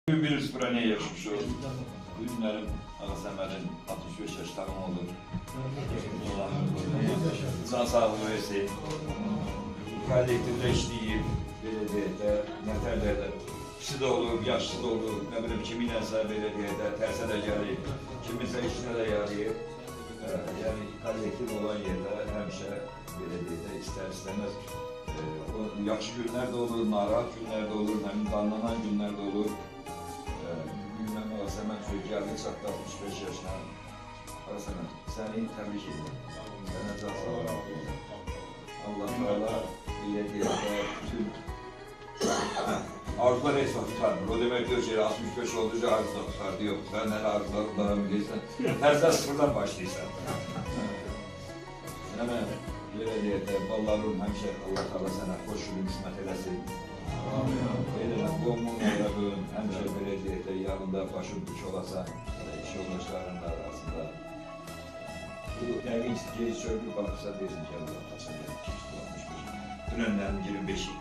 Bir sıfırane yaşamış oldu. Bu günlerim Ağasəmədin 65 yaş tamam oldu. Can sağlığı versin. Kollektivləşdiyi belediyede, nətərlərdə kişi də olur, yaşlı da olur, nə bilim kiminəsə belediyede tərsə də gəlir, kiminsə işinə də yarayır. Yani kollektiv olan yerdə həmişə belediyede istər-istəməz yaxşı günlər də olur, narahat günlər də olur, danlanan günlər də olur. Bilmem Ağasəməd geldik çatdı 65 yaşına. Ağasəməd, seni tebrik ederim. Sana can sağlığı. Allah Teala belediyede bütün arzular hesap tutarmır. O demek diyor ki 65 olunca arzular tutardı. Yok, sen neler arzular bilirsen. Tersen sıfırdan başlıysan. Hemen belediyede ballarım hemşe Allah Teala sana hoş günü kısmet eylesin. Boğumun uğradığın hemşe belediyede yanında başım güç olasa iş yoldaşlarının arasında bu nevin geri çördü bakırsa desin ki Allah tasarıyla çıkıştırılmıştır. Dünenlerin 25'i.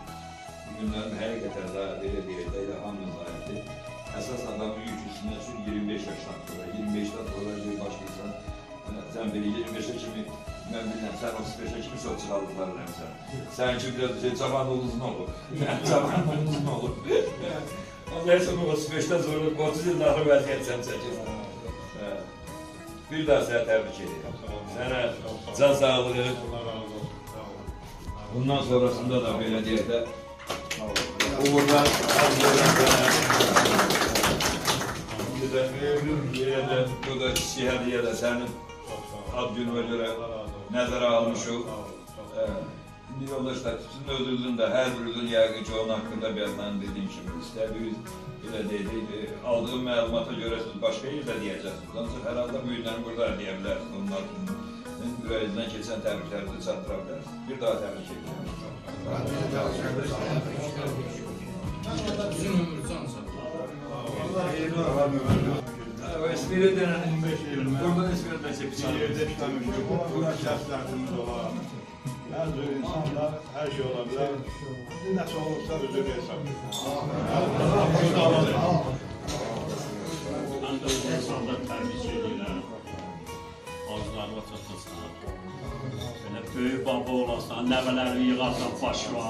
Bugünlerin hakikaten daha belediyede hamle zahidi. Esas adamın yüküsüne sür 25 yaştan sonra. 25'ten sonra bir başlıysan sen biri 25'e kimi ben bilmem, sen 35'e kimi çok çıkardıklarını sen. Sen çünkü biraz zaman uzun olur. Zaman uzun olur. Ondan sonra 35'ten sonra 30 yıllarda vaziyet sen çekirsin. Bir daha sana tebrik ediyorum. Sana can sağlığı. Bundan sonrasında da belediyede uğurlar. Bu da kişi hediye de senin ad gününe göre nəzərə almış ol. İndi yoldaşlar, sizin özünüzün də hər birinizin yəqin ki, onun haqqında mən dediyim kimi istədiyiniz belə deyil, aldığım məlumata görə siz başqa yerdə deyəcəksiniz. Ancaq hər halda bu günlərin burada deyə bilərsiniz. Onlar ürəyinizdən keçən təbriklərinizi çatdıra bilərsiniz. Bir daha təbrik edirəm. İspiriden buradan İspirden çekmişler. Bir yerde işlemiştik. Burada şahsiyetimiz olan. Her türlü insanlar her şey olabilir. Nasıl olursa özür hesap. Ben de o insanda tebrik edirəm. Arzularına çatırsan. Böyle böyük baba olasan, nəvələrini yığarsan başına.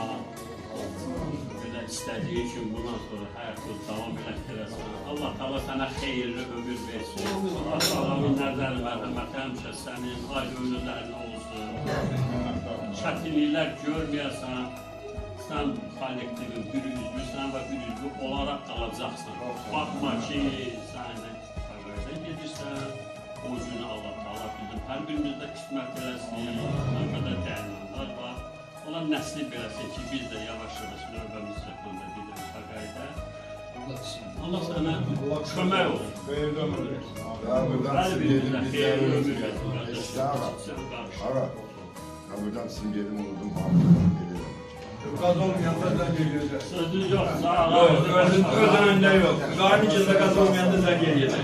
Böyle istediği için bundan sonra hayatı devam ettirirsən. Allah Teala sana xeyirli ömür versin. Allah Teala'nın nəzəri mərhəməti həmişə sənin ayrı önlərin olsun. Çətinliklər görməyəsən. Sən kollektivin bir üzvüsən və bir üzvü olaraq qalacaqsan. Baxma ki, sən fəqərdə gedirsən, o günü Allah Teala bizim hər birimizdə qismət eləsin. Nə qədər dəyərmanlar var. Ona nəsib eləsin ki, biz də yavaş-yavaş növbəmiz çatında gedirik fəqərdə. Allah sənə kömək olsun. Xeyirli ömür versin. Hər birimizdə xeyirli ömür versin. Buradan sizin yerini unuttum, Mahmut'dan geliyorum. Gaz olmayanda da geleceğiz. Sözünüz yok, sağ olun. Öz önünde yok. Aynı içinde gaz olmayan da gelecek.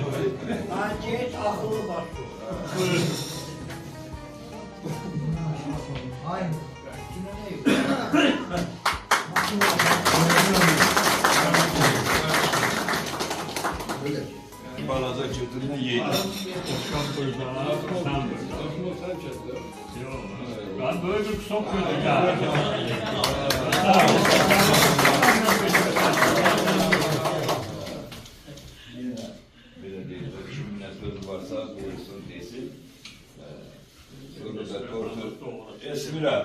Geç akıllı var. Aynen. Balaca kötülüğüne yeğdim. Ben böyle bir çok kötü ya. Belediyede kimin ne sözü varsa buyursun desin. Sonra da tortu. Esmira,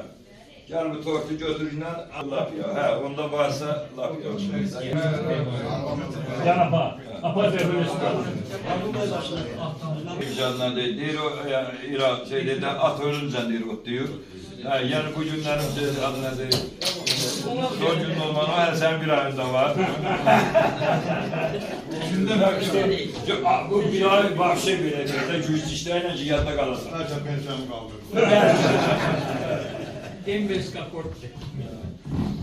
gel bu tortu götüründen laf ya. He, onda varsa laf yok. Yana apa devre İmcanlar değil o İran şeyde at ölünce değil o diyor. Yani bu günlerin adına değil. Son gün olmanın her sen bir ayında var. Şimdi bu bir ay bahşe belediyede güç işlerine cihatta kalasın. Sadece pensiyon kaldı.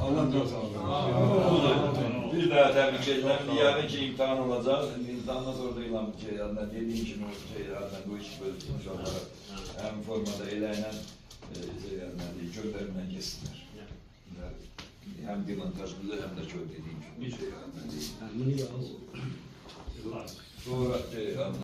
Allah bir daha tebrik ederim. Yarın ki imtihan olacak. İmtihandan sonra da ilan dediğim gibi bu iş bölüşmüş olarak hem formada eylenen gönderimden kessinler. hem demontajlı hem de çok dediğim gibi bir şey. Yani. Yıllar. Sonra